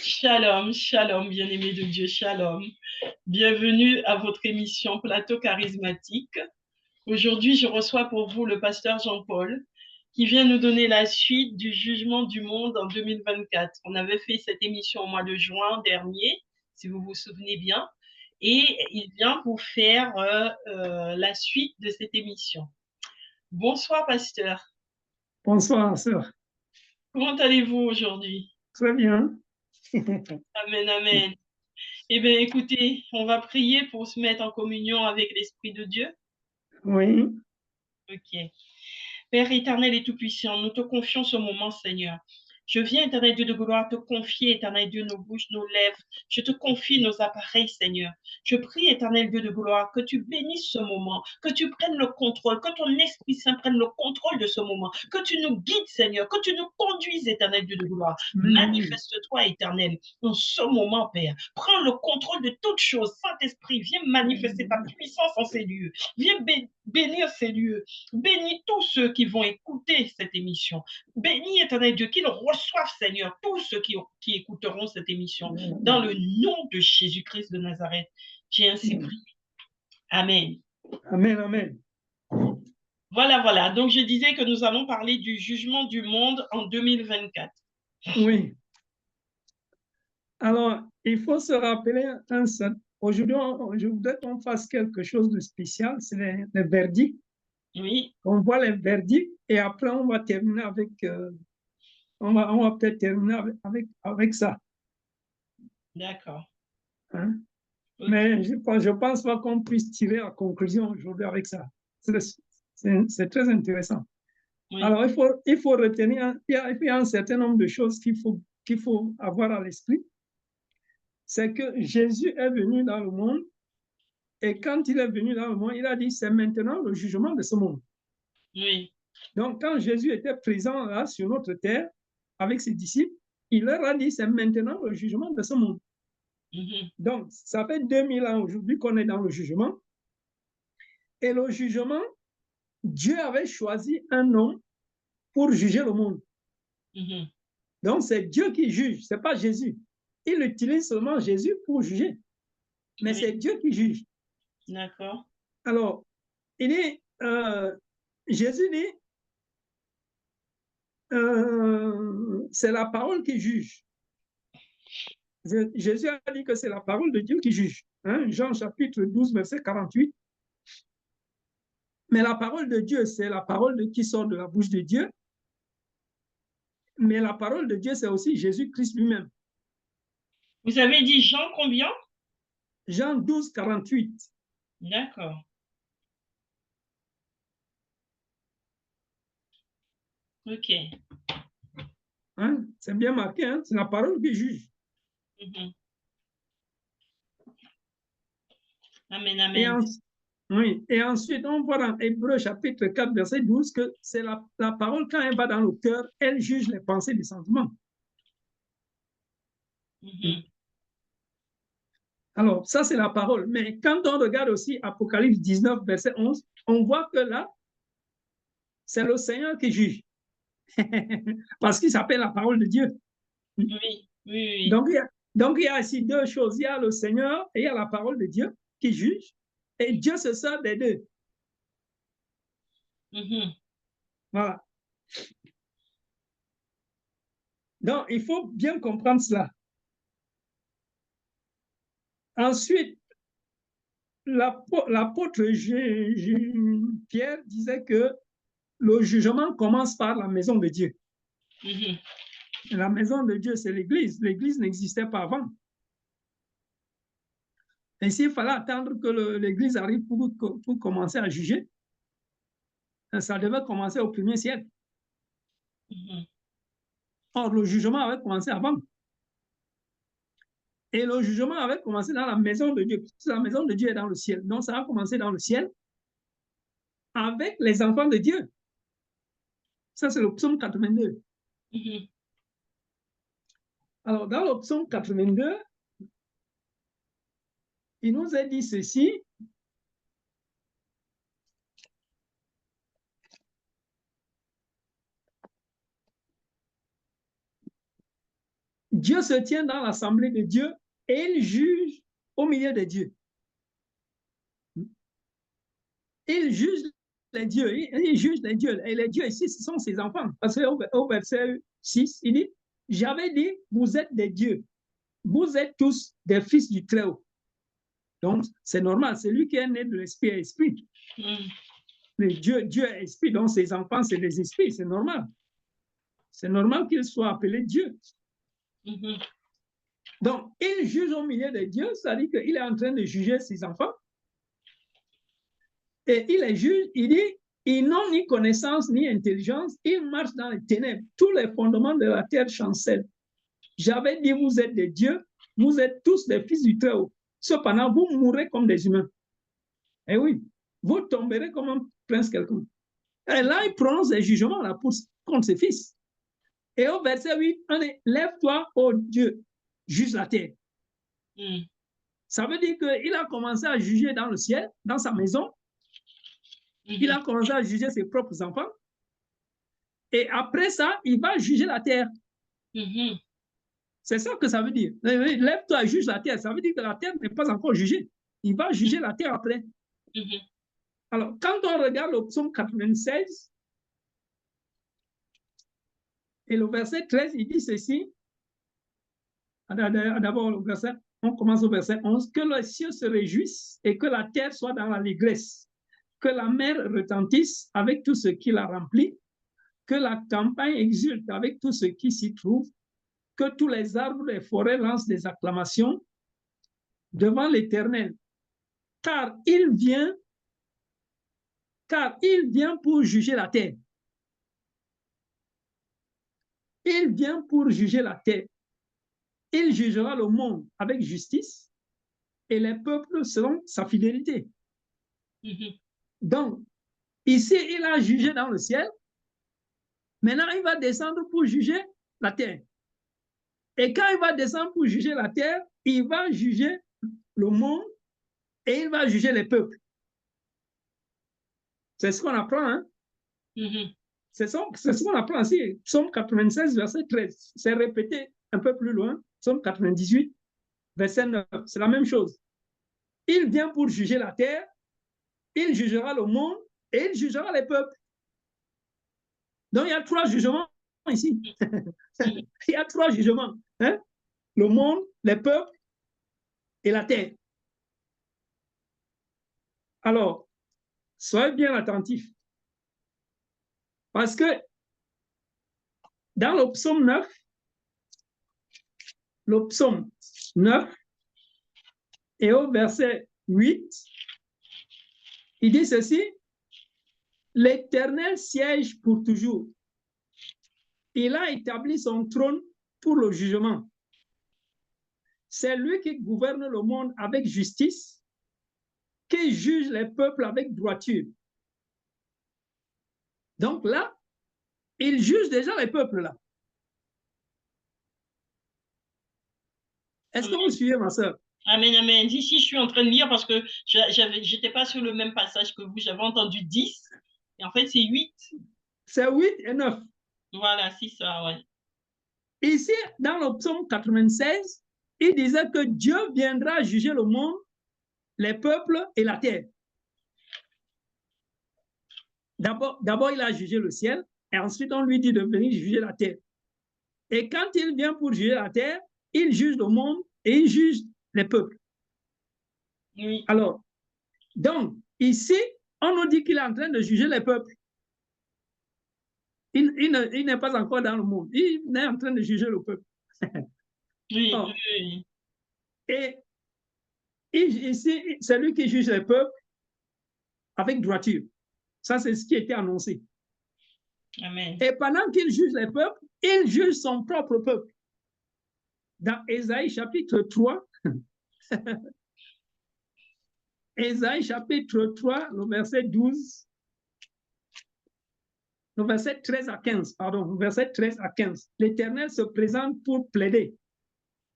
Shalom, shalom, bien-aimés de Dieu, shalom. Bienvenue à votre émission Plateau charismatique. Aujourd'hui, je reçois pour vous le pasteur Jean-Paul qui vient nous donner la suite du jugement du monde en 2024. On avait fait cette émission au mois de juin dernier, si vous vous souvenez bien, et il vient pour faire la suite de cette émission. Bonsoir, pasteur. Bonsoir, sœur. Comment allez-vous aujourd'hui? Très bien. Amen, amen. Eh bien, écoutez, on va prier pour se mettre en communion avec l'Esprit de Dieu. Oui, Ok. Père éternel et tout-puissant, nous te confions ce moment, Seigneur. Je viens, éternel Dieu de gloire, te confier, éternel Dieu, nos bouches, nos lèvres. Je te confie nos appareils, Seigneur. Je prie, éternel Dieu de gloire, que tu bénisses ce moment, que tu prennes le contrôle, que ton Esprit Saint prenne le contrôle de ce moment, que tu nous guides, Seigneur, que tu nous conduises, éternel Dieu de gloire. amen. Manifeste-toi, éternel, en ce moment, Père. Prends le contrôle de toutes choses. Saint-Esprit, viens manifester ta puissance en ces lieux. Viens bénir ces lieux. Bénis tous ceux qui vont écouter cette émission. Bénis, éternel Dieu, qu'ils reçoivent, Seigneur, tous ceux qui écouteront cette émission. Dans le nom de Jésus-Christ de Nazareth, j'ai ainsi prié. Amen. Amen, amen. Voilà. Donc, je disais que nous allons parler du jugement du monde en 2024. Oui. Alors, il faut se rappeler un seul. Aujourd'hui, je voudrais qu'on fasse quelque chose de spécial. C'est les verdicts. Oui. On voit les verdicts et après, on va terminer avec. On va peut-être terminer avec ça. D'accord. Hein? Okay. Mais je pense pas qu'on puisse tirer la conclusion aujourd'hui avec ça. C'est très intéressant. Oui. Alors, il faut retenir, il y a un certain nombre de choses qu'il faut avoir à l'esprit. C'est que Jésus est venu dans le monde et quand il est venu dans le monde, il a dit, c'est maintenant le jugement de ce monde. Oui. Donc, quand Jésus était présent là sur notre terre avec ses disciples, il leur a dit, c'est maintenant le jugement de ce monde. Donc, ça fait 2000 ans aujourd'hui qu'on est dans le jugement. Et le jugement, Dieu avait choisi un homme pour juger le monde. Donc, c'est Dieu qui juge, ce n'est pas Jésus. Il utilise seulement Jésus pour juger. Mais c'est Dieu qui juge. D'accord. Alors, Jésus dit, c'est la parole qui juge. Jésus a dit que c'est la parole de Dieu qui juge. Hein? Jean chapitre 12, verset 48. Mais la parole de Dieu, c'est la parole qui sort de la bouche de Dieu. Mais la parole de Dieu, c'est aussi Jésus-Christ lui-même. Vous avez dit Jean combien? Jean 12, 48. D'accord. Ok. Hein? C'est bien marqué, hein? C'est la parole qui juge. Amen, amen. Oui. Et ensuite, on voit dans Hébreu chapitre 4, verset 12, que c'est la parole, quand elle va dans le cœur, elle juge les pensées et les sentiments. Alors, ça, c'est la parole. Mais quand on regarde aussi Apocalypse 19, verset 11, on voit que là, c'est le Seigneur qui juge. Parce qu'il s'appelle la parole de Dieu. Oui. Donc, il y a ici deux choses. Il y a le Seigneur et il y a la parole de Dieu qui juge. Et Dieu se sert des deux. Voilà. Donc, il faut bien comprendre cela. Ensuite, l'apôtre Pierre disait que le jugement commence par la maison de Dieu. La maison de Dieu, c'est l'Église. L'Église n'existait pas avant. Et s'il fallait attendre que l'Église arrive pour commencer à juger, ça devait commencer au 1er siècle. Or, le jugement avait commencé avant. Et le jugement avait commencé dans la maison de Dieu. La maison de Dieu est dans le ciel. Donc, ça a commencé dans le ciel avec les enfants de Dieu. Ça, c'est le psaume 82. Alors, dans le psaume 82, il nous a dit ceci. Dieu se tient dans l'assemblée de Dieu et il juge au milieu des dieux. Il juge les dieux, il juge les dieux. Et les dieux ici, ce sont ses enfants. Parce qu'au verset 6, il dit, j'avais dit, vous êtes des dieux. Vous êtes tous des fils du Très-Haut. Donc, c'est normal. C'est lui qui est né de l'esprit à esprit. Dieu est esprit, donc ses enfants, c'est des esprits. C'est normal. C'est normal qu'il soit appelé Dieu. Donc, il juge au milieu des dieux, c'est-à-dire qu'il est en train de juger ses enfants. Et il les juge, il dit, ils n'ont ni connaissance ni intelligence, ils marchent dans les ténèbres. Tous les fondements de la terre chancellent. J'avais dit, vous êtes des dieux, vous êtes tous des fils du Très-Haut. Cependant, vous mourrez comme des humains. Eh oui, vous tomberez comme un prince quelconque. Et là, il prononce des jugements là, contre ses fils. Et au verset 8, on est, lève-toi, ô Dieu, juge la terre. Ça veut dire qu'il a commencé à juger dans le ciel, dans sa maison. Il a commencé à juger ses propres enfants. Et après ça, il va juger la terre. C'est ça que ça veut dire. Lève-toi et juge la terre. Ça veut dire que la terre n'est pas encore jugée. Il va juger la terre après. Alors, quand on regarde le psaume 96, et le verset 13, il dit ceci. D'abord, on commence au verset 11. Que les cieux se réjouissent et que la terre soit dans l'allégresse. Que la mer retentisse avec tout ce qui la remplit. Que la campagne exulte avec tout ce qui s'y trouve. Que tous les arbres des forêts lancent des acclamations devant l'Éternel. Car il vient pour juger la terre. Il vient pour juger la terre. Il jugera le monde avec justice et les peuples selon sa fidélité. Donc, ici, il a jugé dans le ciel. Maintenant, il va descendre pour juger la terre. Et quand il va descendre pour juger la terre, il va juger le monde et il va juger les peuples. C'est ce qu'on apprend, hein? C'est ce qu'on apprend ici. Psaume 96, verset 13. C'est répété un peu plus loin. Psaume 98, verset 9. C'est la même chose. Il vient pour juger la terre, il jugera le monde et il jugera les peuples. Donc, il y a 3 jugements ici. Il y a 3 jugements. Hein? Le monde, les peuples et la terre. Alors, soyez bien attentifs. Parce que dans le psaume 9 et au verset 8, il dit ceci, l'Éternel siège pour toujours. Il a établi son trône pour le jugement. C'est lui qui gouverne le monde avec justice, qui juge les peuples avec droiture. Donc là, il juge déjà les peuples là. Est-ce que vous suivez, ma soeur? Amen, amen. Ici, je suis en train de lire parce que je n'étais pas sur le même passage que vous. J'avais entendu 10. Et en fait, c'est 8. C'est 8 et 9. Voilà, c'est ça, ouais. Ici, dans le psaume 96, il disait que Dieu viendra juger le monde, les peuples et la terre. D'abord, il a jugé le ciel et ensuite, on lui dit de venir juger la terre. Et quand il vient pour juger la terre, il juge le monde et il juge les peuples. Oui. Alors, donc, ici, on nous dit qu'il est en train de juger les peuples. Il n'est pas encore dans le monde. Il est en train de juger le peuple. Oui, oh. Oui. Et ici, c'est lui qui juge les peuples avec droiture. Ça, c'est ce qui était annoncé. Amen. Et pendant qu'il juge les peuples, il juge son propre peuple. Dans Ésaïe chapitre 3, Ésaïe chapitre 3, le verset 12, le verset 13 à 15, pardon, le verset 13 à 15. L'Éternel se présente pour plaider.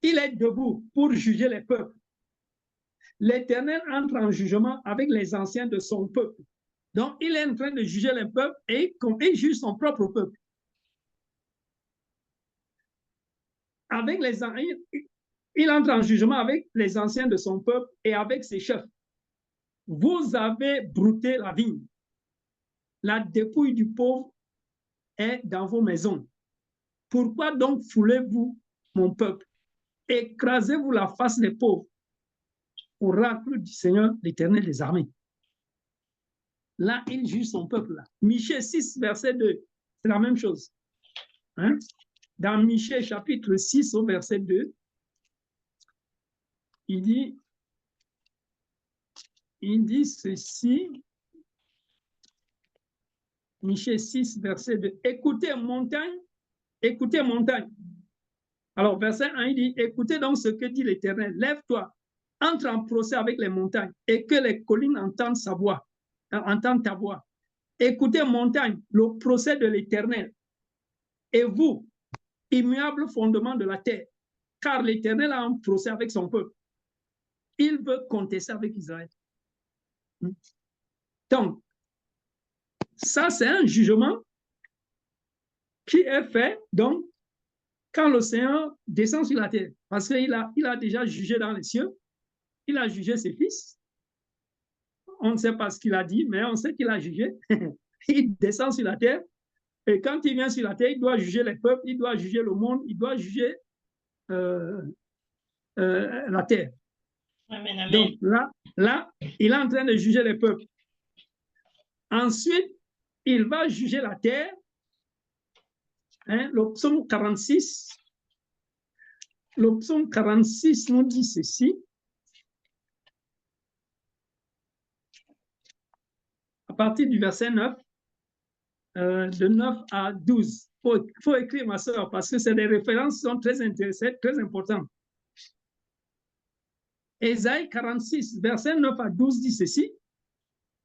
Il est debout pour juger les peuples. L'Éternel entre en jugement avec les anciens de son peuple. Donc, il est en train de juger les peuples et il juge son propre peuple. avec il entre en jugement avec les anciens de son peuple et avec ses chefs. Vous avez brouté la vigne. La dépouille du pauvre est dans vos maisons. Pourquoi donc foulez-vous mon peuple? Écrasez-vous la face des pauvres. Oracle du Seigneur, l'Éternel des armées. Là, il juge son peuple. Là. Michée 6, verset 2. C'est la même chose. Hein? Dans Michée chapitre 6 au verset 2, il dit ceci. Michée 6, verset 2. Écoutez, montagne. Écoutez, montagne. Alors, verset 1, il dit, écoutez donc ce que dit l'Éternel. Lève-toi, entre en procès avec les montagnes et que les collines entendent sa voix, entendent ta voix. Écoutez, montagne, le procès de l'Éternel. Et vous, immuable fondement de la terre, car l'Éternel a un procès avec son peuple. Il veut contester avec Israël. Donc, ça, c'est un jugement qui est fait, donc, quand le Seigneur descend sur la terre. Parce qu'il a déjà jugé dans les cieux, il a jugé ses fils. On ne sait pas ce qu'il a dit, mais on sait qu'il a jugé. Il descend sur la terre. Et quand il vient sur la terre, il doit juger les peuples, il doit juger le monde, il doit juger la terre. Amen, amen. Donc là, il est en train de juger les peuples. Ensuite, il va juger la terre. Hein, le psaume 46. Le psaume 46 nous dit ceci. À partir du verset 9, de 9 à 12. Il faut écrire, ma soeur, parce que c'est des références qui sont très intéressantes, très importantes. Ésaïe 46, verset 9 à 12 dit ceci.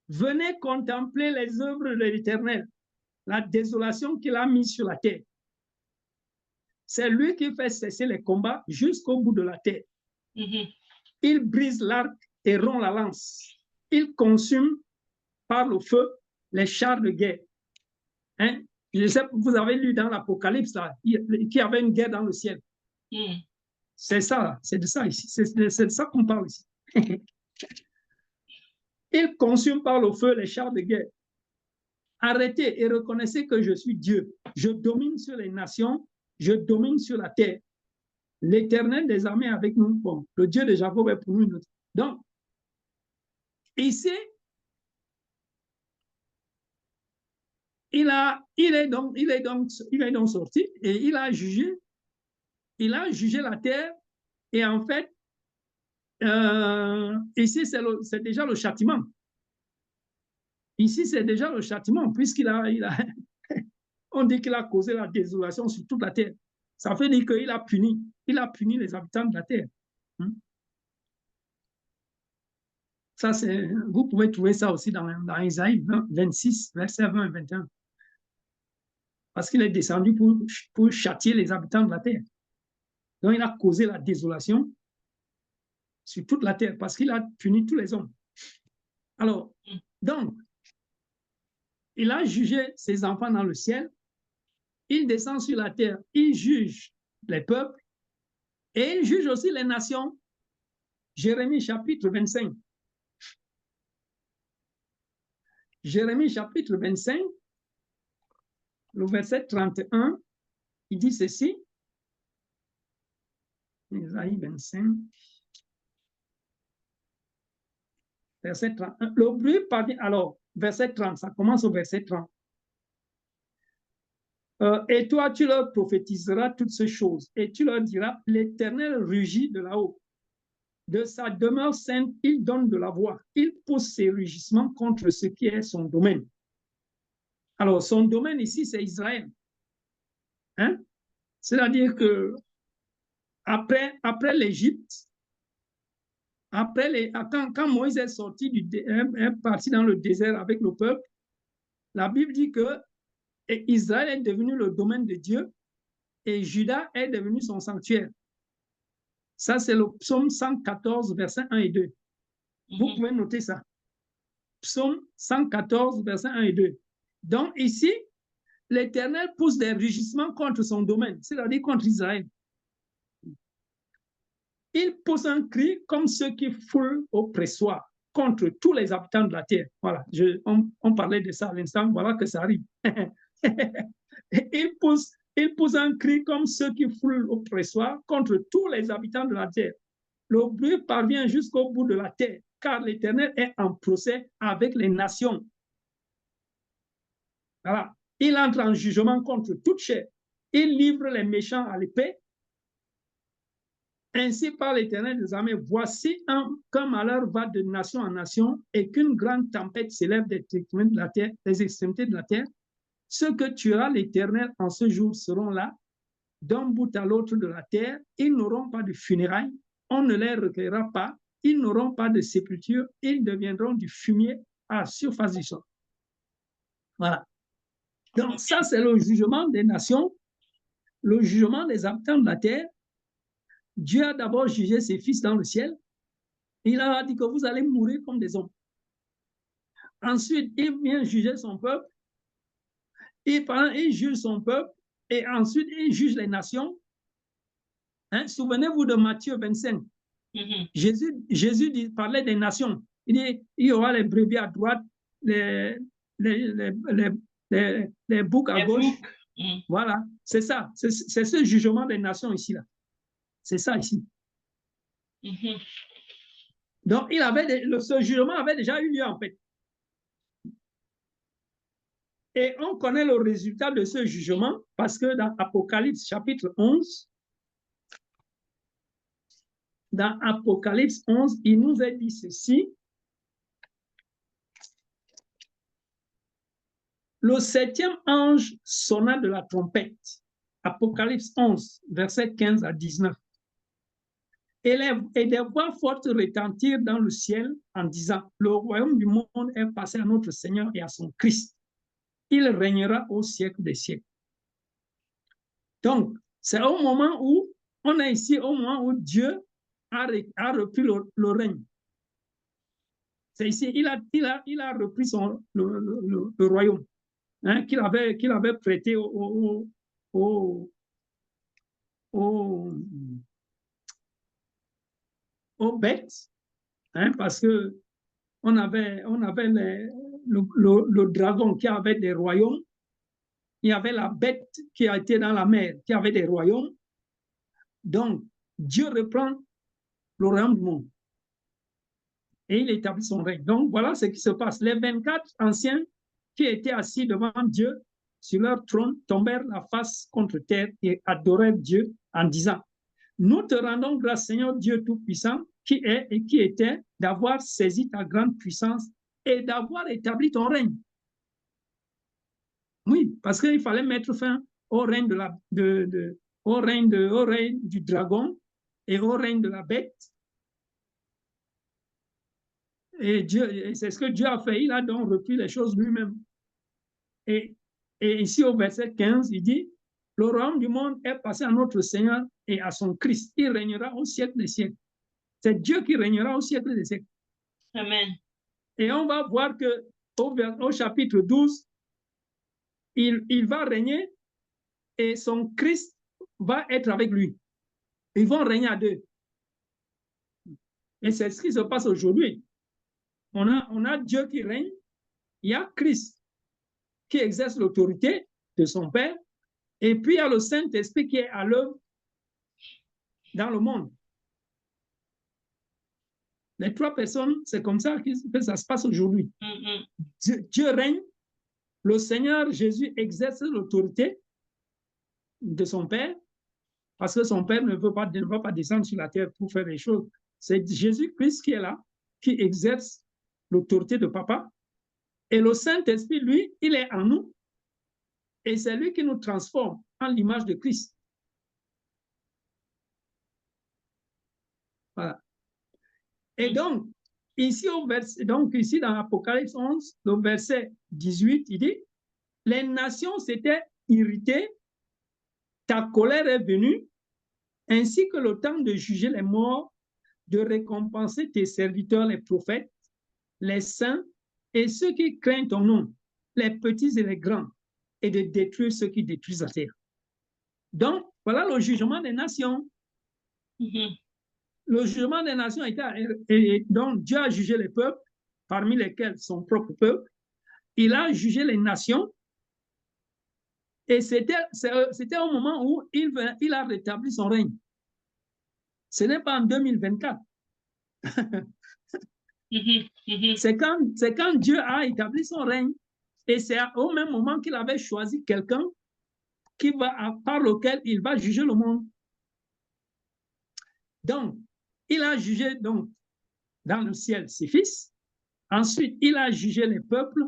Venez contempler les œuvres de l'Éternel, la désolation qu'il a mise sur la terre. C'est lui qui fait cesser les combats jusqu'au bout de la terre. Il brise l'arc et rompt la lance. Il consume par le feu les chars de guerre. Hein? Je sais, vous avez lu dans l'Apocalypse qu'il y avait une guerre dans le ciel. C'est ça, c'est de ça ici. C'est de ça qu'on parle ici. Il consume par le feu les chars de guerre. Arrêtez et reconnaissez que je suis Dieu. Je domine sur les nations, je domine sur la terre. L'Éternel des armées est avec nous. Bon, le Dieu de Jacob est pour nous. Donc, ici, il est donc sorti et il a jugé la terre. Et en fait, ici, c'est déjà le châtiment. Ici, c'est déjà le châtiment, on dit qu'il a causé la désolation sur toute la terre. Ça veut dire qu'il a puni les habitants de la terre. Ça, vous pouvez trouver ça aussi dans Isaïe 26, versets 20 et 21. Parce qu'il est descendu pour châtier les habitants de la terre. Donc, il a causé la désolation sur toute la terre parce qu'il a puni tous les hommes. Alors, donc, il a jugé ses enfants dans le ciel, il descend sur la terre, il juge les peuples et il juge aussi les nations. Jérémie chapitre 25. Jérémie chapitre 25, le verset 31, il dit ceci. Isaïe 25, verset 31. Le bruit parvient, alors, verset 30, ça commence au verset 30. Et toi, tu leur prophétiseras toutes ces choses, et tu leur diras, l'Éternel rugit de là-haut. De sa demeure sainte, il donne de la voix. Il pousse ses rugissements contre ce qui est son domaine. Alors, son domaine ici, c'est Israël. Hein? C'est-à-dire que après l'Égypte, quand Moïse est sorti, est parti dans le désert avec le peuple, la Bible dit que Israël est devenu le domaine de Dieu et Juda est devenu son sanctuaire. Ça, c'est le psaume 114, versets 1 et 2. Vous pouvez noter ça. Psaume 114, versets 1 et 2. Donc ici, l'Éternel pousse des rugissements contre son domaine, c'est-à-dire contre Israël. Il pousse un cri comme ceux qui foulent au pressoir contre tous les habitants de la terre. Voilà, on parlait de ça à l'instant, voilà que ça arrive. il pousse un cri comme ceux qui foulent au pressoir contre tous les habitants de la terre. Le bruit parvient jusqu'au bout de la terre, car l'Éternel est en procès avec les nations. Voilà. Il entre en jugement contre toute chair. Il livre les méchants à l'épée. Ainsi par l'Éternel des armées, voici qu'un malheur va de nation en nation et qu'une grande tempête s'élève des extrémités de la terre. Ceux que tuera l'Éternel en ce jour seront là, d'un bout à l'autre de la terre. Ils n'auront pas de funérailles, on ne les recueillera pas, ils n'auront pas de sépulture, ils deviendront du fumier à la surface du sol. Voilà. Donc ça, c'est le jugement des nations, le jugement des habitants de la terre. Dieu a d'abord jugé ses fils dans le ciel. Il leur a dit que vous allez mourir comme des hommes. Ensuite, il vient juger son peuple. Il juge son peuple. Et ensuite, il juge les nations. Hein? Souvenez-vous de Matthieu 25. Jésus parlait des nations. Il dit, il y aura les brebis à droite, les boucs à gauche. Voilà, c'est ça. C'est ce jugement des nations ici. Là. C'est ça ici. Donc, ce jugement avait déjà eu lieu en fait. Et on connaît le résultat de ce jugement parce que dans Apocalypse chapitre 11, il nous est dit ceci. Le 7e ange sonna de la trompette. Apocalypse 11, versets 15 à 19. Et des voix fortes retentirent dans le ciel en disant, le royaume du monde est passé à notre Seigneur et à son Christ. Il régnera au siècle des siècles. Donc, c'est au moment où, on est ici au moment où Dieu a repris le règne. C'est ici, il a repris le royaume hein, qu'il avait prêté aux bêtes, hein, parce que on avait le dragon qui avait des royaumes, il y avait la bête qui a été dans la mer, qui avait des royaumes. Donc, Dieu reprend le royaume du monde et il établit son règne. Donc, voilà ce qui se passe. Les 24 anciens qui étaient assis devant Dieu sur leur trône tombèrent la face contre terre et adorèrent Dieu en disant, nous te rendons grâce, Seigneur Dieu Tout-Puissant, qui est et qui était, d'avoir saisi ta grande puissance et d'avoir établi ton règne. Oui, parce qu'il fallait mettre fin au règne au règne du dragon et au règne de la bête. Et c'est ce que Dieu a fait. Il a donc repris les choses lui-même. Et ici au verset 15, il dit, le royaume du monde est passé à notre Seigneur et à son Christ. Il régnera au siècle des siècles. C'est Dieu qui régnera au siècle des siècles. Amen. Et on va voir que au chapitre 12, il va régner et son Christ va être avec lui. Ils vont régner à deux. Et c'est ce qui se passe aujourd'hui. On a Dieu qui règne, il y a Christ qui exerce l'autorité de son Père, et puis il y a le Saint-Esprit qui est à l'œuvre dans le monde. Les trois personnes, c'est comme ça que ça se passe aujourd'hui. Dieu règne, le Seigneur Jésus exerce l'autorité de son Père, parce que son Père ne va pas descendre sur la terre pour faire les choses. C'est Jésus-Christ qui est là, qui exerce l'autorité de Papa. Et le Saint-Esprit, lui, il est en nous. Et c'est lui qui nous transforme en l'image de Christ. Voilà. Et donc, ici dans Apocalypse 11, le verset 18, il dit, les nations s'étaient irritées, ta colère est venue, ainsi que le temps de juger les morts, de récompenser tes serviteurs, les prophètes, les saints et ceux qui craignent ton nom, les petits et les grands, et de détruire ceux qui détruisent la terre. Donc, voilà le jugement des nations. le jugement des nations était, et donc Dieu a jugé les peuples, parmi lesquels son propre peuple. Il a jugé les nations. Et c'était au moment où il a rétabli son règne. Ce n'est pas en 2024. C'est quand Dieu a établi son règne. Et c'est au même moment qu'il avait choisi quelqu'un par lequel il va juger le monde. Donc, il a jugé donc, dans le ciel ses fils. Ensuite, il a jugé les peuples.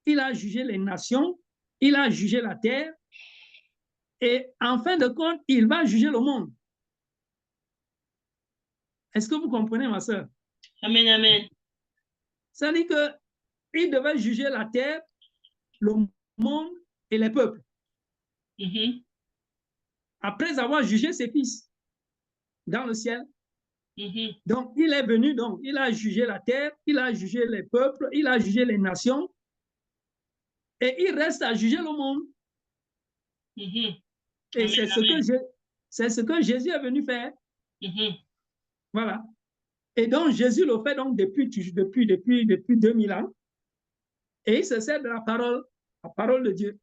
Il a jugé les nations. Il a jugé la terre. Et en fin de compte, il va juger le monde. Est-ce que vous comprenez, ma soeur? Amen, amen. Ça dit qu'il devait juger la terre, le monde et les peuples. Après avoir jugé ses fils dans le ciel. Donc, il est venu, donc, il a jugé la terre, il a jugé les peuples, il a jugé les nations, et il reste à juger le monde. Et c'est ce que Jésus est venu faire. Voilà. Et donc, Jésus le fait donc depuis 2000 ans. Et il se sert de la parole de Dieu.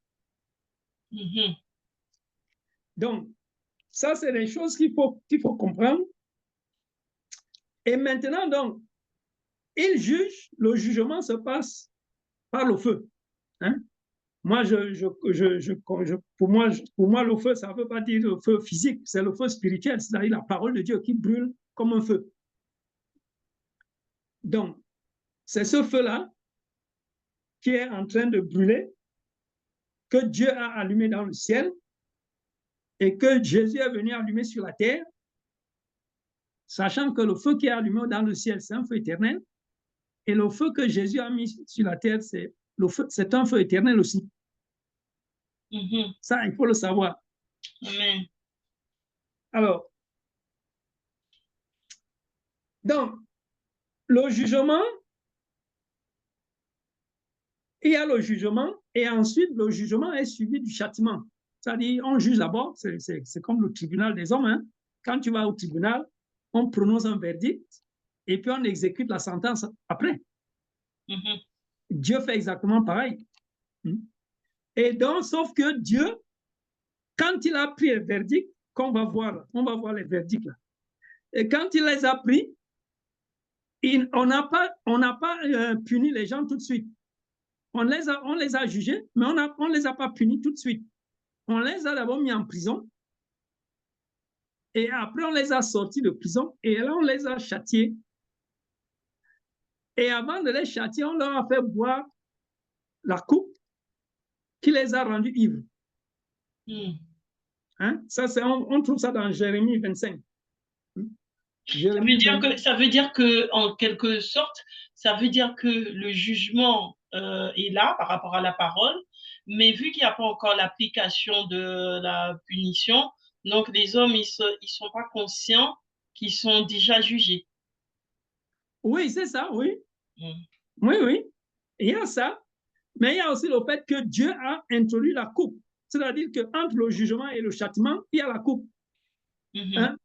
Donc, ça, c'est des choses qu'il faut comprendre. Et maintenant, donc, il juge, le jugement se passe par le feu. Hein? Moi, pour moi, le feu, ça ne veut pas dire le feu physique, c'est le feu spirituel, c'est-à-dire la parole de Dieu qui brûle comme un feu. Donc, c'est ce feu-là qui est en train de brûler, que Dieu a allumé dans le ciel et que Jésus est venu allumer sur la terre, sachant que le feu qui est allumé dans le ciel, c'est un feu éternel, et le feu que Jésus a mis sur la terre, c'est un feu éternel aussi. Ça, il faut le savoir. Amen. Alors, donc, le jugement, il y a le jugement, et ensuite, le jugement est suivi du châtiment. C'est-à-dire, on juge d'abord, c'est comme le tribunal des hommes. Hein. Quand tu vas au tribunal, on prononce un verdict, et puis on exécute la sentence après. Dieu fait exactement pareil. Et donc, sauf que Dieu, quand il a pris le verdict, on va voir les verdicts là. Et quand il les a pris, on n'a pas puni les gens tout de suite. On les a jugés, mais on ne les a pas punis tout de suite. On les a d'abord mis en prison. Et après, on les a sortis de prison. Et là, on les a châtiés. Et avant de les châtier, on leur a fait boire la coupe qui les a rendus ivres. Hein? Ça, on trouve ça dans Jérémie 25. Ça veut dire que, en quelque sorte, ça veut dire que le jugement est là par rapport à la parole, mais vu qu'il n'y a pas encore l'application de la punition, donc les hommes, ils sont pas conscients qu'ils sont déjà jugés. Oui, c'est ça, oui. Oui. Il y a ça, mais il y a aussi le fait que Dieu a introduit la coupe. C'est-à-dire qu'entre le jugement et le châtiment, il y a la coupe. Hein?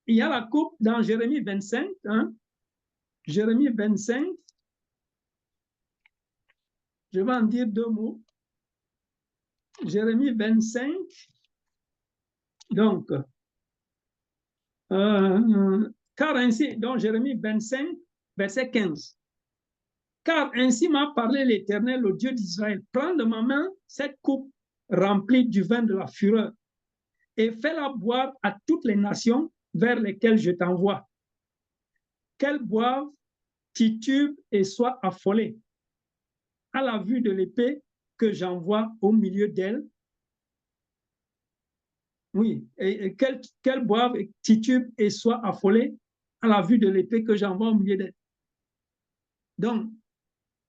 Il y a la coupe dans Jérémie 25. Hein? Jérémie 25. Je vais en dire deux mots. Jérémie 25. Donc, car ainsi, dans Jérémie 25, verset 15. Car ainsi m'a parlé l'Éternel, le Dieu d'Israël. Prends de ma main cette coupe remplie du vin de la fureur et fais-la boire à toutes les nations vers lesquelles je t'envoie. Qu'elles boivent, titubent et soient affolées à la vue de l'épée que j'envoie au milieu d'elles. Oui, et qu'elles boivent, titubent et soient affolées à la vue de l'épée que j'envoie au milieu d'elles. Donc,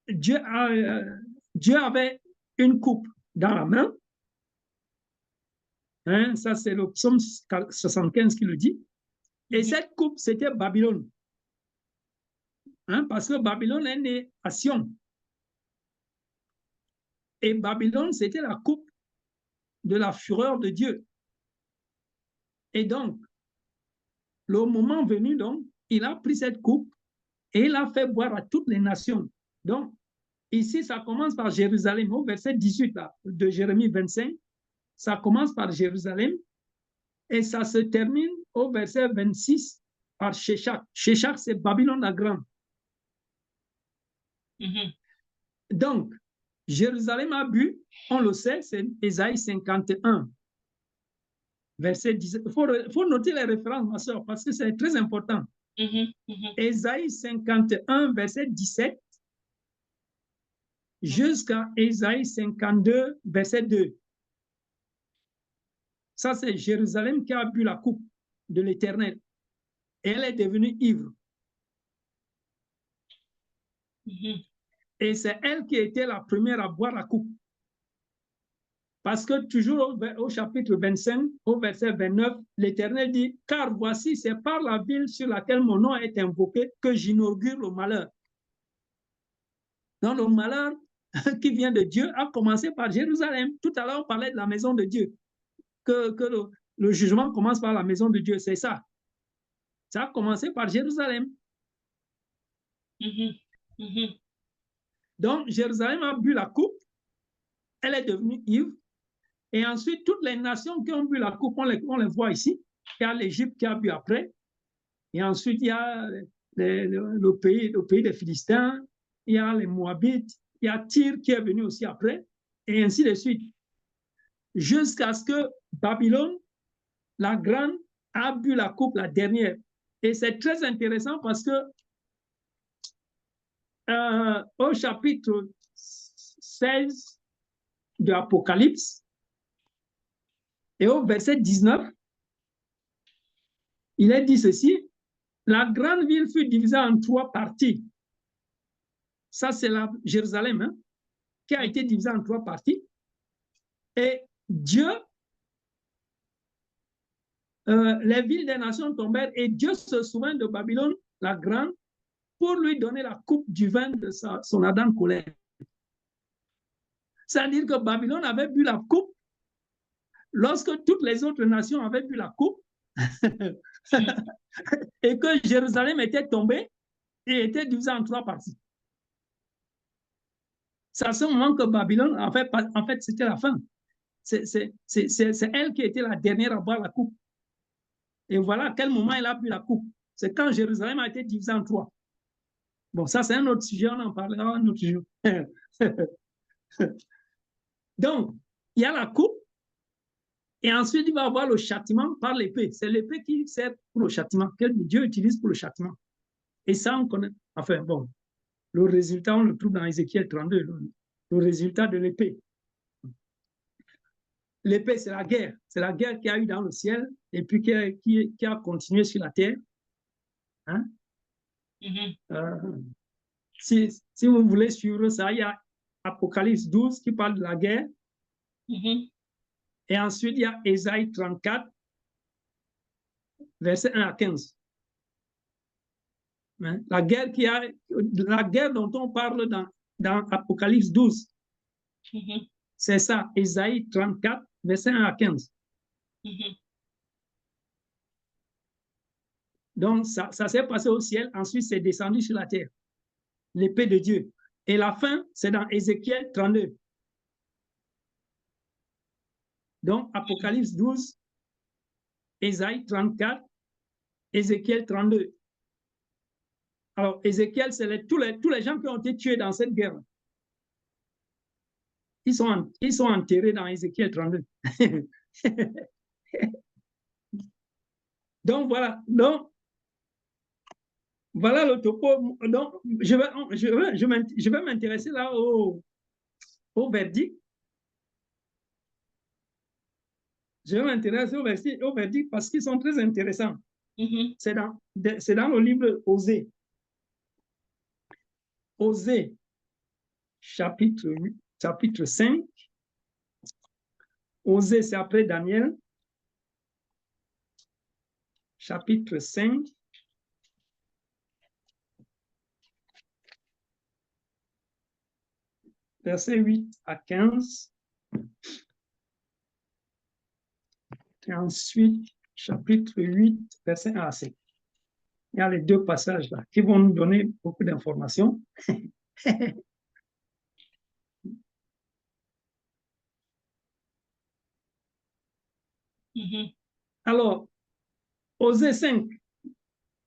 Dieu avait une coupe dans la main. Hein, ça, c'est le psaume 75 qui le dit. Et cette coupe, c'était Babylone. Hein, parce que Babylone est née à Sion. Et Babylone, c'était la coupe de la fureur de Dieu. Et donc, le moment venu, donc, il a pris cette coupe et il a fait boire à toutes les nations. Donc, ici, ça commence par Jérusalem, au verset 18 là, de Jérémie 25. Ça commence par Jérusalem et ça se termine au verset 26 par Sheshach. Sheshach, c'est Babylone la Grande. Donc, Jérusalem a bu, on le sait, c'est Ésaïe 51, verset 17. Il faut noter les références, ma soeur, parce que c'est très important. Ésaïe 51, verset 17, jusqu'à Ésaïe 52, verset 2. Ça, c'est Jérusalem qui a bu la coupe de l'Éternel. Et elle est devenue ivre. Et c'est elle qui était la première à boire la coupe. Parce que toujours au chapitre 25, au verset 29, l'Éternel dit, « Car voici, c'est par la ville sur laquelle mon nom est invoqué que j'inaugure le malheur. » Donc le malheur qui vient de Dieu a commencé par Jérusalem. Tout à l'heure, on parlait de la maison de Dieu. Que le jugement commence par la maison de Dieu, c'est ça. Ça a commencé par Jérusalem. Donc, Jérusalem a bu la coupe, elle est devenue ivre, et ensuite, toutes les nations qui ont bu la coupe, on les voit ici. Il y a l'Égypte qui a bu après, et ensuite, il y a le pays des Philistins, il y a les Moabites, il y a Tyr qui est venu aussi après, et ainsi de suite. Jusqu'à ce que Babylone, la grande, a bu la coupe la dernière. Et c'est très intéressant parce que au chapitre 16 de l'Apocalypse et au verset 19, il est dit ceci, la grande ville fut divisée en 3 parties. Ça, c'est Jérusalem, hein, qui a été divisée en 3 parties. Et Dieu, les villes des nations tombèrent et Dieu se souvint de Babylone, la grande, pour lui donner la coupe du vin de son ardente colère. C'est-à-dire que Babylone avait bu la coupe lorsque toutes les autres nations avaient bu la coupe et que Jérusalem était tombée et était divisée en 3 parties. C'est à ce moment que Babylone, en fait c'était la fin. C'est elle qui était la dernière à boire la coupe. Et voilà à quel moment elle a bu la coupe. C'est quand Jérusalem a été divisée en 3. Bon, ça c'est un autre sujet, on en parlera un autre jour. Donc, il y a la coupe, et ensuite il va y avoir le châtiment par l'épée. C'est l'épée qui sert pour le châtiment, que Dieu utilise pour le châtiment. Et ça, on connaît. Enfin, bon, le résultat, on le trouve dans Ézéchiel 32, le résultat de l'épée. L'épée, c'est la guerre. C'est la guerre qu'il y a eu dans le ciel et puis qui a continué sur la terre. Hein? Si vous voulez suivre ça, il y a Apocalypse 12 qui parle de la guerre. Et ensuite, il y a Ésaïe 34, verset 1 à 15. Hein? La guerre dont on parle dans Apocalypse 12, c'est ça, Ésaïe 34, verset 1 à 15. Donc, ça s'est passé au ciel, ensuite c'est descendu sur la terre. L'épée de Dieu. Et la fin, c'est dans Ézéchiel 32. Donc, Apocalypse 12, Ésaïe 34, Ézéchiel 32. Alors, Ézéchiel, c'est tous les gens qui ont été tués dans cette guerre. Ils sont enterrés dans Ézéchiel 32. Donc, voilà. Donc, voilà le topo. Donc, je vais m'intéresser là au verdict. Je vais m'intéresser au verdict parce qu'ils sont très intéressants. C'est dans le livre Osée. Osée, chapitre 5. Osée, c'est après Daniel. Chapitre 5. Versets 8 à 15. Et ensuite, chapitre 8, verset 1 à 7. Il y a les deux passages là qui vont nous donner beaucoup d'informations. Alors, Osée 5,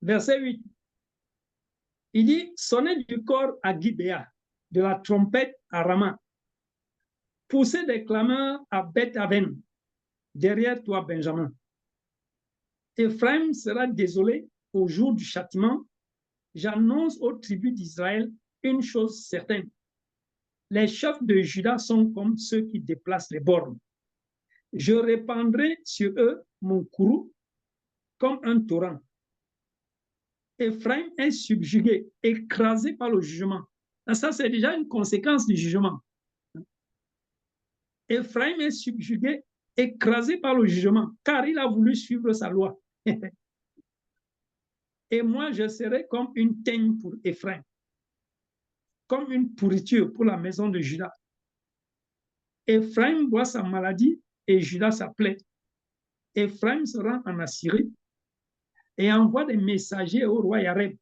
verset 8, il dit, sonnez du corps à Gibéa, de la trompette à Rama, poussez des clameurs à Beth-Aven, derrière toi, Benjamin. Éphraïm sera désolé au jour du châtiment. J'annonce aux tribus d'Israël une chose certaine. Les chefs de Juda sont comme ceux qui déplacent les bornes. Je répandrai sur eux mon courroux comme un torrent. Éphraïm est subjugué, écrasé par le jugement. Ça, c'est déjà une conséquence du jugement. Éphraïm est subjugué, écrasé par le jugement, car il a voulu suivre sa loi. Et moi, je serai comme une teigne pour Éphraïm, comme une pourriture pour la maison de Juda. Éphraïm voit sa maladie et Juda sa plaie. Éphraïm se rend en Assyrie et envoie des messagers au roi Yareb.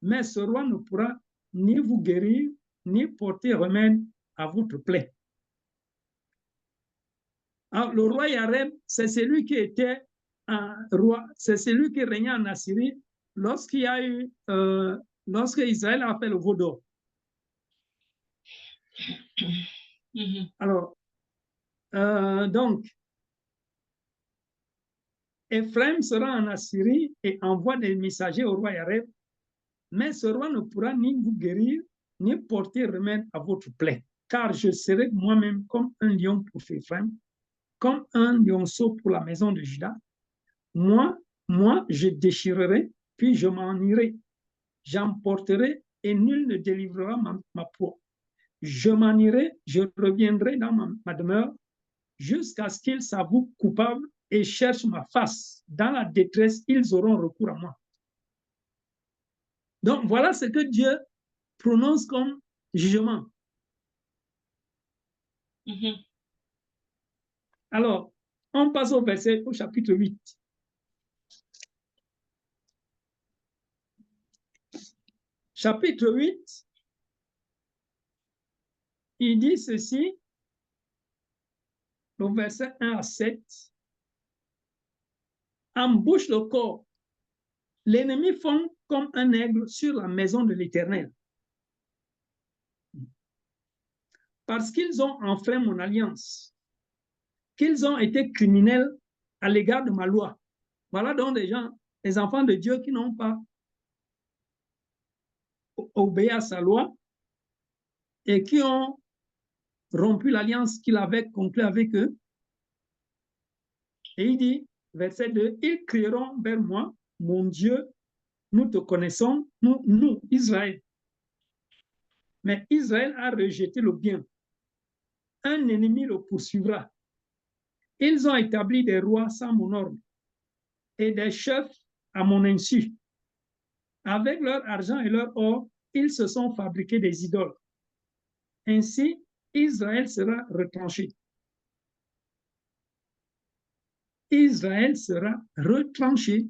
Mais ce roi ne pourra ni vous guérir, ni porter remède à votre plaie. Alors, le roi Yareb, c'est celui qui était un roi, c'est celui qui régnait en Assyrie lorsqu'il y a eu, lorsque Israël a fait le veau d'or. Alors, donc, Éphraïm sera en Assyrie et envoie des messagers au roi Yareb, mais ce roi ne pourra ni vous guérir, ni porter remède à votre plaie, car je serai moi-même comme un lion pour Éphraïm, comme un lionceau pour la maison de Juda. Moi, je déchirerai, puis je m'en irai. J'emporterai et nul ne délivrera ma proie. Je m'en irai, je reviendrai dans ma demeure jusqu'à ce qu'ils s'avouent coupables et cherchent ma face. Dans la détresse, ils auront recours à moi. Donc, voilà ce que Dieu prononce comme jugement. Alors, on passe au chapitre 8. Chapitre 8, il dit ceci, le verset 1 à 7. Embouche le corps. L'ennemi fond comme un aigle sur la maison de l'Éternel. Parce qu'ils ont enfreint mon alliance, qu'ils ont été criminels à l'égard de ma loi. Voilà donc des gens, les enfants de Dieu qui n'ont pas obéi à sa loi et qui ont rompu l'alliance qu'il avait conclue avec eux. Et il dit, verset 2, ils crieront vers moi, mon Dieu, nous te connaissons, nous, Israël. Mais Israël a rejeté le bien. Un ennemi le poursuivra. Ils ont établi des rois sans mon ordre et des chefs à mon insu. Avec leur argent et leur or, ils se sont fabriqués des idoles. Ainsi, Israël sera retranché. Israël sera retranché.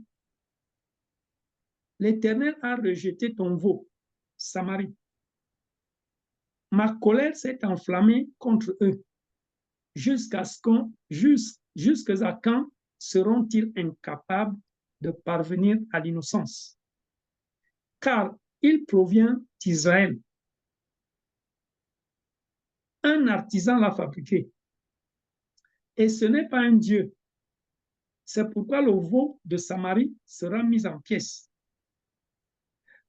L'Éternel a rejeté ton veau, Samarie. Ma colère s'est enflammée contre eux. Jusqu'à quand seront-ils incapables de parvenir à l'innocence? Car il provient d'Israël. Un artisan l'a fabriqué. Et ce n'est pas un Dieu. C'est pourquoi le veau de Samarie sera mis en pièces.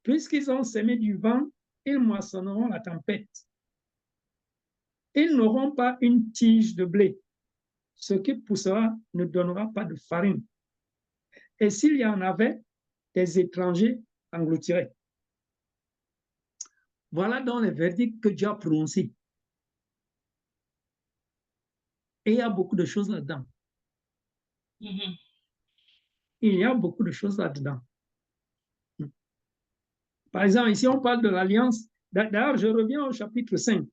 Puisqu'ils ont semé du vent, ils moissonneront la tempête. Ils n'auront pas une tige de blé. Ce qui poussera ne donnera pas de farine. Et s'il y en avait, des étrangers engloutiraient. Voilà donc les verdicts que Dieu a prononcés. Et il y a beaucoup de choses là-dedans. Il y a beaucoup de choses là-dedans. Par exemple, ici, on parle de l'alliance. D'ailleurs, je reviens au chapitre 5.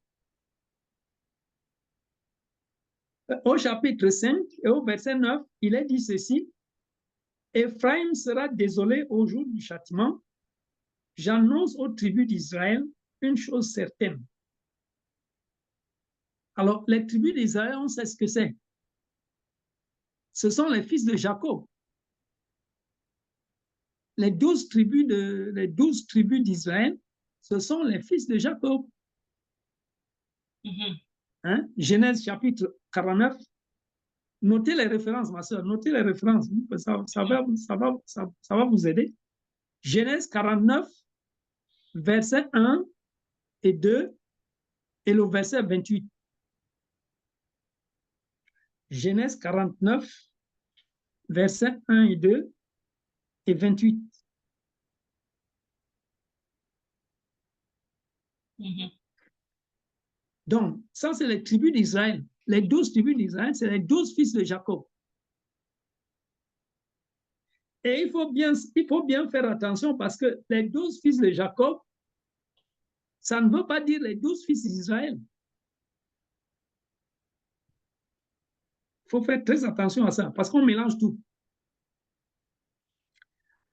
Au chapitre 5 et au verset 9, il est dit ceci. Éphraïm sera désolé au jour du châtiment. J'annonce aux tribus d'Israël une chose certaine. Alors, les tribus d'Israël, on sait ce que c'est. Ce sont les fils de Jacob. Les 12 tribus d'Israël, ce sont les fils de Jacob. Hein? Genèse chapitre 49. Notez les références, ma soeur, notez les références. Ça va vous aider. Genèse 49, versets 1 et 2 et le verset 28. Genèse 49, versets 1 et 2 et 28. Donc, ça, c'est les tribus d'Israël. Les 12 tribus d'Israël, c'est les 12 fils de Jacob. Et il faut bien faire attention parce que les 12 fils de Jacob, ça ne veut pas dire les 12 fils d'Israël. Il faut faire très attention à ça parce qu'on mélange tout.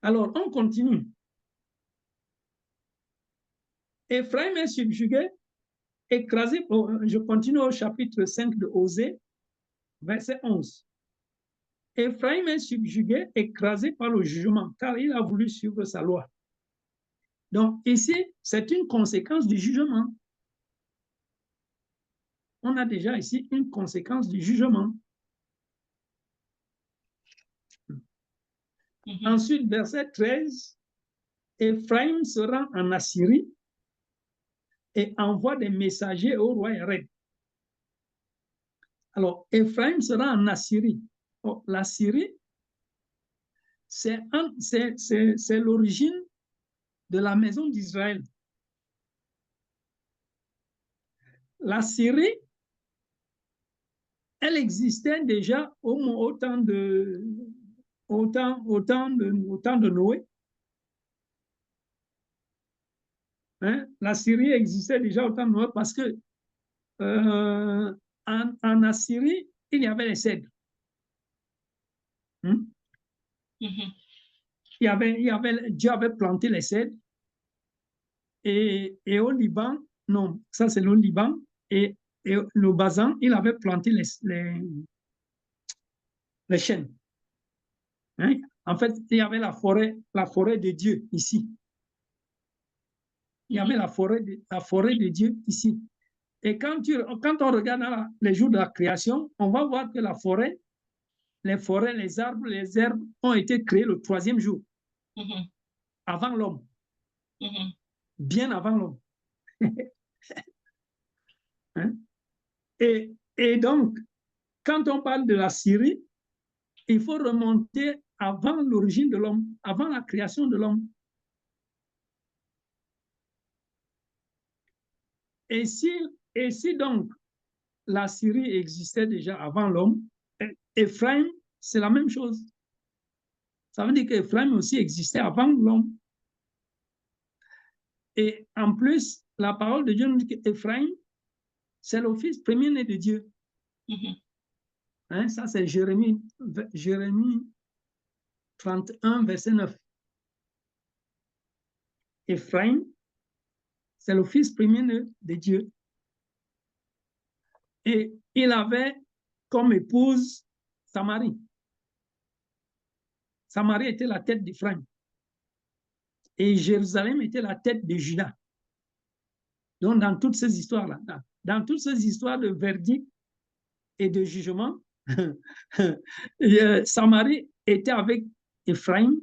Alors, on continue. Éphraïm est subjugué, écrasé. Je continue au chapitre 5 de Osée, verset 11. Éphraïm est subjugué, écrasé par le jugement, car il a voulu suivre sa loi. Donc, ici, c'est une conséquence du jugement. On a déjà ici une conséquence du jugement. Ensuite, verset 13, Éphraïm se rend en Assyrie et envoie des messagers au roi Hérod. Alors, Éphraïm se rend en Assyrie. Oh, la Syrie, c'est l'origine de la maison d'Israël. La Syrie, elle existait déjà au temps de Noé. Hein? La Syrie existait déjà au temps de Noé parce que en Assyrie, il y avait les cèdres. Dieu avait planté les cèdres. Et au Liban, non, ça c'est le Liban, et le Bazan, il avait planté les chênes. Hein? En fait, il y avait la forêt de Dieu ici. Il y avait la forêt de Dieu ici. Et quand on regarde les jours de la création, on va voir que les forêts, les arbres, les herbes ont été créés le 3e jour, avant l'homme, bien avant l'homme. Hein? Et donc, quand on parle de la Syrie, il faut remonter avant l'origine de l'homme, avant la création de l'homme. Et si donc la Syrie existait déjà avant l'homme, Éphraïm, c'est la même chose. Ça veut dire qu'Éphraïm aussi existait avant l'homme. Et en plus, la parole de Dieu nous dit qu'Éphraïm, c'est le fils premier-né de Dieu. Hein, ça, c'est Jérémie 31, verset 9. Éphraïm, c'est le fils premier-né de Dieu. Et il avait comme épouse Samarie. Samarie était la tête d'Éphraïm. Et Jérusalem était la tête de Juda. Donc, dans toutes ces histoires-là, dans toutes ces histoires de verdict et de jugement, Samarie était avec Éphraïm,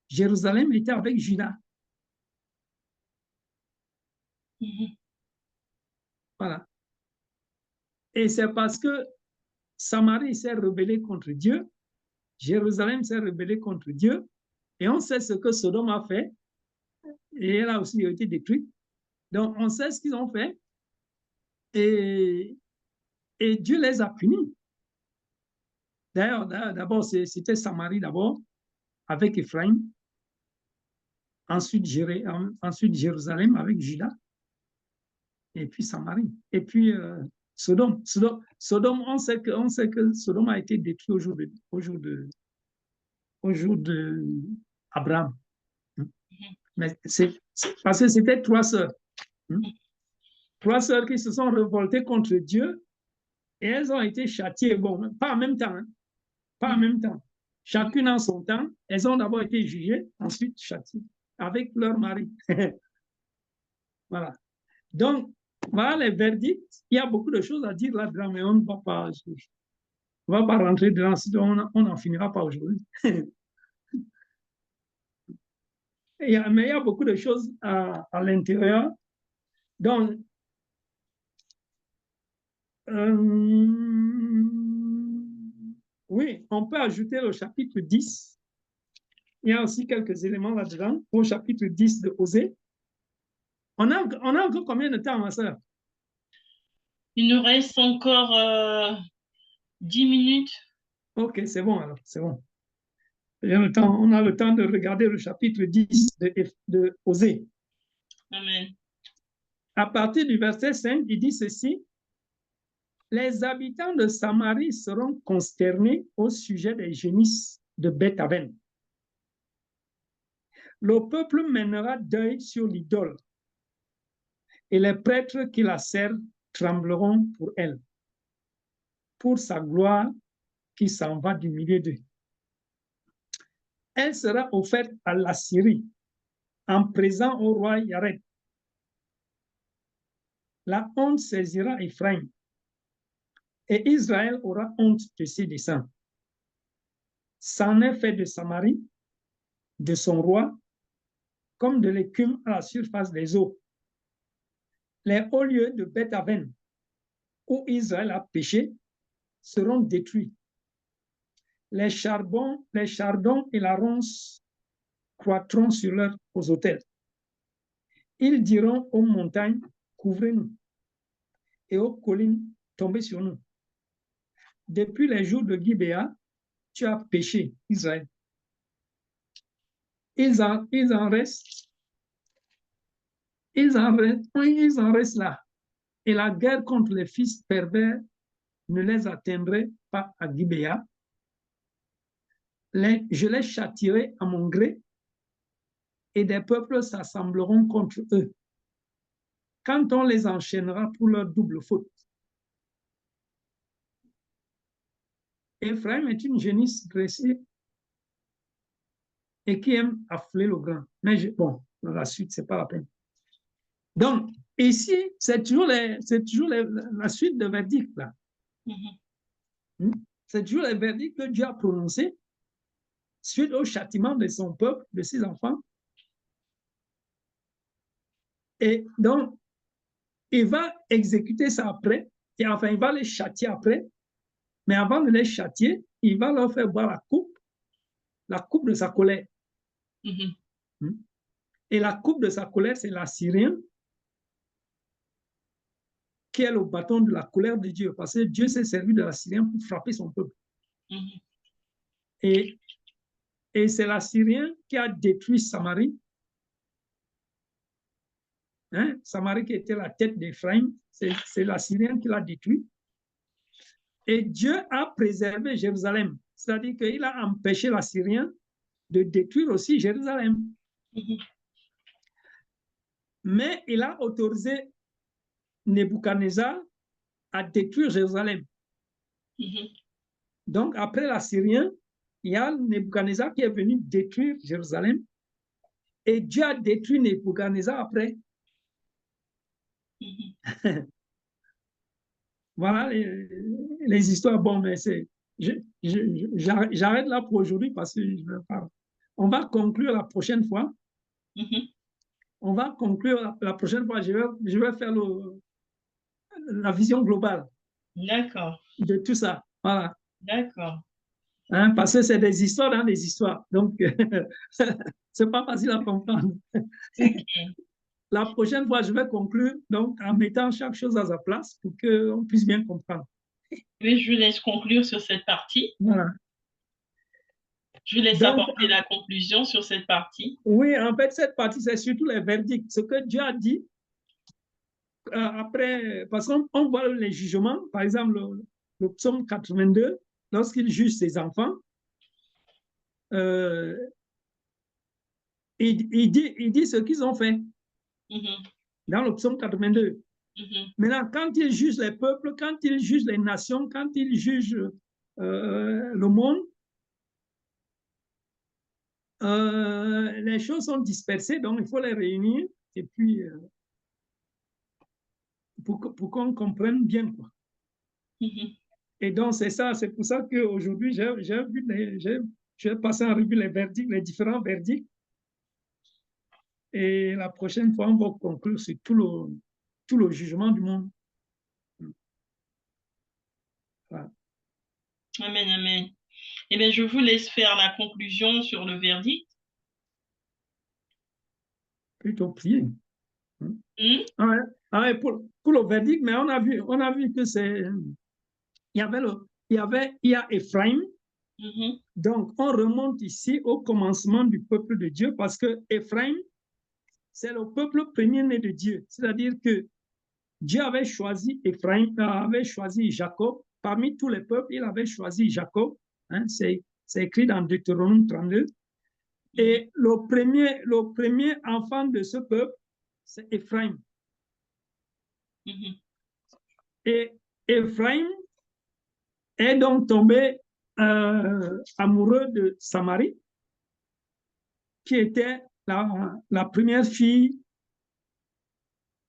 Jérusalem était avec Juda. Voilà. Et c'est parce que Samarie s'est rebellée contre Dieu, Jérusalem s'est rebellée contre Dieu, et on sait ce que Sodome a fait, et elle a aussi été détruite. Donc, on sait ce qu'ils ont fait, et Dieu les a punis. D'ailleurs, d'abord, c'était Samarie d'abord, avec Éphraïm, ensuite Jérusalem avec Juda, et puis Samarie, et puis Sodome. Sodome, on sait que Sodome a été détruit au jour de au jour d'Abraham. Mais c'est parce que c'était 3 sœurs. 3 sœurs qui se sont révoltées contre Dieu et elles ont été châtiées. Bon, pas en même temps. Hein, pas en même temps. Chacune en son temps. Elles ont d'abord été jugées, ensuite châtiées avec leur mari. Voilà. Donc, voilà les verdicts. Il y a beaucoup de choses à dire là-dedans, mais on ne va pas rentrer dedans, sinon on n'en finira pas aujourd'hui. Mais il y a beaucoup de choses à l'intérieur. Donc, oui, on peut ajouter le chapitre 10. Il y a aussi quelques éléments là-dedans au chapitre 10 de Osée. On a encore combien de temps, ma soeur? Il nous reste encore 10 minutes. Ok, c'est bon alors, c'est bon. On a le temps de regarder le chapitre 10 de Osée. Amen. À partir du verset 5, il dit ceci. Les habitants de Samarie seront consternés au sujet des génisses de Beth-Aven. Le peuple mènera deuil sur l'idole et les prêtres qui la servent trembleront pour elle, pour sa gloire qui s'en va du milieu d'eux. Elle sera offerte à l'Assyrie en présent au roi Yared. La honte saisira Ephraim et Israël aura honte de ses desseins. C'en est fait de Samarie, de son roi, comme de l'écume à la surface des eaux. Les hauts lieux de Beth-Aven, où Israël a péché, seront détruits. Les chardons et la ronce croîtront sur leurs autels. Ils diront aux montagnes, couvrez-nous, et aux collines, tombez sur nous. Depuis les jours de Gibéa, tu as péché, Israël. Ils en restent là. Et la guerre contre les fils pervers ne les atteindrait pas à Gibéa. Je les châtierai à mon gré et des peuples s'assembleront contre eux quand on les enchaînera pour leur double faute. Ephraim est une génisse dressée et qui aime affler le grain. Mais bon, dans la suite, ce n'est pas la peine. Donc, ici, c'est toujours la suite de verdicts là. C'est toujours les verdicts que Dieu a prononcés suite au châtiment de son peuple, de ses enfants. Et donc, il va exécuter ça après, et enfin, il va les châtier après, mais avant de les châtier, il va leur faire boire la coupe de sa colère. Et la coupe de sa colère, c'est l'Assyrien, qui est le bâton de la colère de Dieu, parce que Dieu s'est servi de l'Assyrien pour frapper son peuple. Et c'est l'Assyrien qui a détruit Samarie. Samarie qui était la tête d'Ephraim, c'est l'Assyrien qui l'a détruit. Et Dieu a préservé Jérusalem, c'est-à-dire qu'il a empêché l'Assyrien de détruire aussi Jérusalem. Mais il a autorisé Nebuchadnezzar à détruire Jérusalem. Donc, après l'Assyrien, il y a Nebuchadnezzar qui est venu détruire Jérusalem. Et Dieu a détruit Nebuchadnezzar après. Voilà les histoires. Bon, mais j'arrête là pour aujourd'hui parce que on va conclure la prochaine fois. On va conclure la prochaine fois. Je vais faire la vision globale. D'accord. De tout ça. Voilà. D'accord. Parce que c'est des histoires dans des histoires. Donc, c'est pas facile à comprendre. Okay. La prochaine fois, je vais conclure donc, en mettant chaque chose à sa place pour qu'on puisse bien comprendre. Oui, je vous laisse conclure sur cette partie. Voilà. Je vous laisse apporter la conclusion sur cette partie. Oui, en fait, cette partie, c'est surtout les verdicts. Ce que Dieu a dit après, parce qu'on voit les jugements, par exemple, le psaume 82, lorsqu'il juge ses enfants, il dit ce qu'ils ont fait dans le psaume 82. Maintenant, quand il juge les peuples, quand il juge les nations, quand il juge le monde, les choses sont dispersées, donc il faut les réunir et puis pour qu'on comprenne bien, quoi. Et donc, c'est ça, c'est pour ça qu'aujourd'hui, j'ai passé en revue les verdicts, les différents verdicts. Et la prochaine fois, on va conclure sur tout le jugement du monde. Voilà. Amen, amen. Eh bien, je vous laisse faire la conclusion sur le verdict. Plutôt prier. Pour le verdict, mais on a vu que c'est... Il y a Ephraim. Donc, on remonte ici au commencement du peuple de Dieu parce que Ephraim, c'est le peuple premier-né de Dieu. C'est-à-dire que Dieu avait choisi Ephraim, avait choisi Jacob. Parmi tous les peuples, il avait choisi Jacob. Hein, c'est écrit dans Deutéronome 32. Et le premier enfant de ce peuple, c'est Ephraim. Et Ephraim est donc tombé amoureux de Samarie, qui était la première fille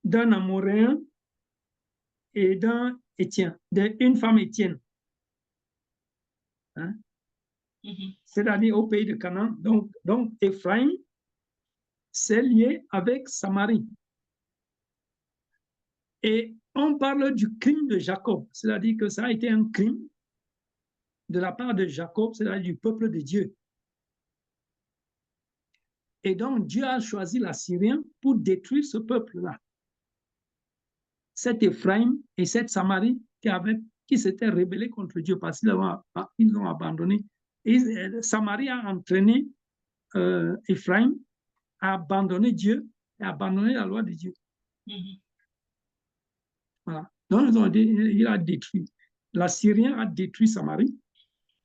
d'un Amoréen et d'un Étienne, d'une femme Étienne. Hein? C'est-à-dire au pays de Canaan. Donc Ephraim s'est lié avec Samarie. Et on parle du crime de Jacob, c'est-à-dire que ça a été un crime de la part de Jacob, c'est-à-dire du peuple de Dieu. Et donc Dieu a choisi l'Assyrien pour détruire ce peuple-là. Cet Ephraim et cette Samarie qui s'étaient rebellés contre Dieu parce qu'ils l'ont abandonné. Et Samarie a entraîné Ephraim à abandonner Dieu et à abandonner la loi de Dieu. Voilà. Donc, il a détruit. L'Assyrien a détruit Samarie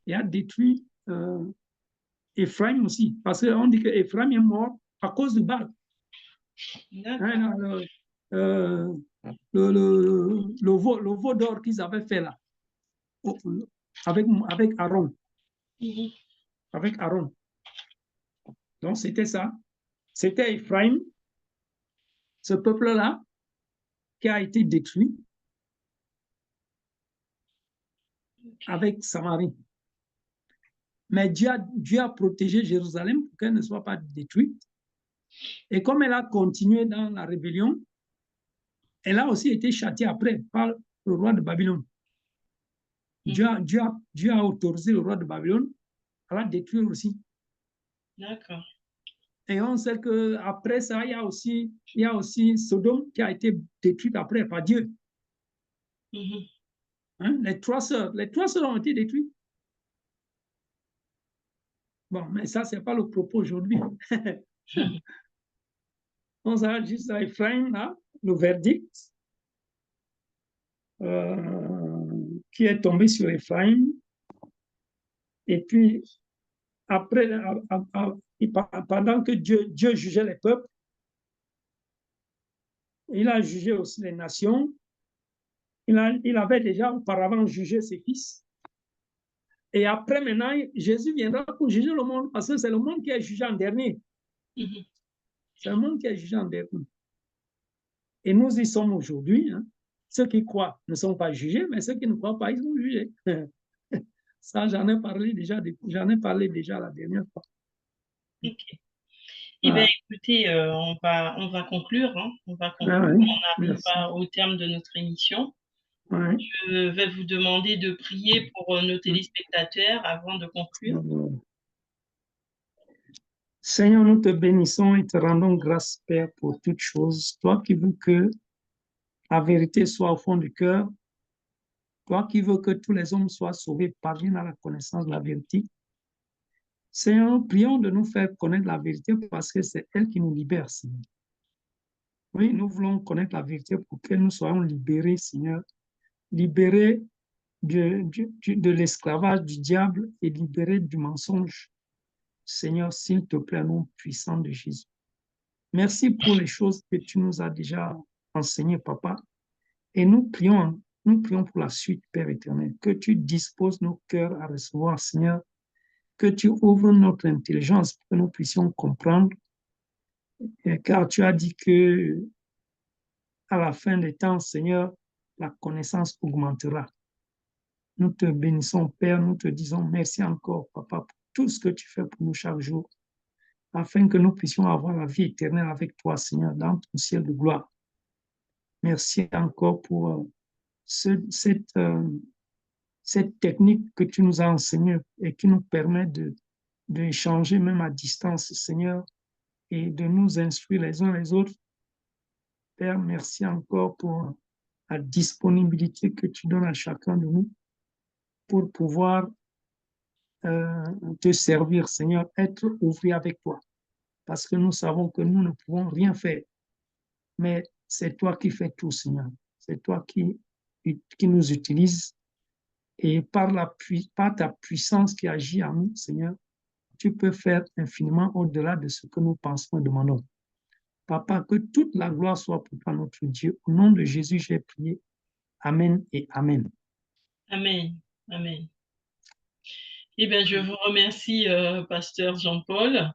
et a détruit Ephraim aussi. Parce qu'on dit que Ephraim est mort à cause de Baal. Hein, le veau d'or qu'ils avaient fait là, avec Aaron. Avec Aaron. Donc, c'était ça. C'était Ephraim, ce peuple-là, qui a été détruit avec Samarie. Mais Dieu a protégé Jérusalem pour qu'elle ne soit pas détruite. Et comme elle a continué dans la rébellion, elle a aussi été châtiée après par le roi de Babylone. Dieu a autorisé le roi de Babylone à la détruire aussi. D'accord. Et on sait qu'après ça, il y a aussi Sodome qui a été détruite après par Dieu. Hein? Les trois sœurs ont été détruites. Bon, mais ça, ce n'est pas le propos aujourd'hui. On s'arrête juste à Ephraim, là, le verdict qui est tombé sur Ephraim. Et puis, après, pendant que Dieu jugeait les peuples, il a jugé aussi les nations. Il avait déjà auparavant jugé ses fils. Et après, maintenant, Jésus viendra pour juger le monde, parce que c'est le monde qui est jugé en dernier. C'est le monde qui est jugé en dernier. Et nous y sommes aujourd'hui. Hein. Ceux qui croient ne sont pas jugés, mais ceux qui ne croient pas, ils sont jugés. Ça, j'en ai parlé déjà la dernière fois. Ok. Eh bien, écoutez, on va conclure. Hein. On va conclure. Ah oui, on n'arrive pas au terme de notre émission. Ouais. Je vais vous demander de prier pour nos téléspectateurs avant de conclure. Seigneur, nous te bénissons et te rendons grâce, Père, pour toutes choses. Toi qui veux que la vérité soit au fond du cœur, toi qui veux que tous les hommes soient sauvés, parviennent à la connaissance de la vérité. Seigneur, nous prions de nous faire connaître la vérité parce que c'est elle qui nous libère, Seigneur. Oui, nous voulons connaître la vérité pour que nous soyons libérés, Seigneur, libérés de l'esclavage du diable et libérés du mensonge. Seigneur, s'il te plaît, au nom puissant de Jésus. Merci pour les choses que tu nous as déjà enseignées, Papa. Et nous prions pour la suite, Père éternel, que tu disposes nos cœurs à recevoir, Seigneur, que tu ouvres notre intelligence pour que nous puissions comprendre, car tu as dit que à la fin des temps, Seigneur, la connaissance augmentera. Nous te bénissons, Père, nous te disons merci encore, Papa, pour tout ce que tu fais pour nous chaque jour, afin que nous puissions avoir la vie éternelle avec toi, Seigneur, dans ton ciel de gloire. Merci encore pour cette technique que tu nous as enseignée et qui nous permet d'échanger même à distance, Seigneur, et de nous instruire les uns les autres. Père, merci encore pour la disponibilité que tu donnes à chacun de nous pour pouvoir te servir, Seigneur, être ouvrier avec toi. Parce que nous savons que nous ne pouvons rien faire. Mais c'est toi qui fais tout, Seigneur. C'est toi qui nous utilise. Et par ta puissance qui agit en nous, Seigneur, tu peux faire infiniment au-delà de ce que nous pensons et demandons. Papa, que toute la gloire soit pour toi, notre Dieu. Au nom de Jésus, j'ai prié. Amen et Amen. Amen. Amen. Eh bien, je vous remercie, Pasteur Jean-Paul.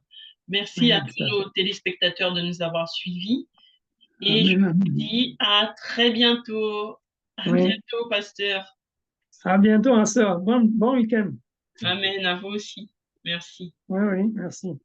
Merci à tous nos téléspectateurs de nous avoir suivis. Et je vous dis à très bientôt. À bientôt, Pasteur. À bientôt, ma sœur. Bon week-end. Amen, à vous aussi. Merci. Oui, merci.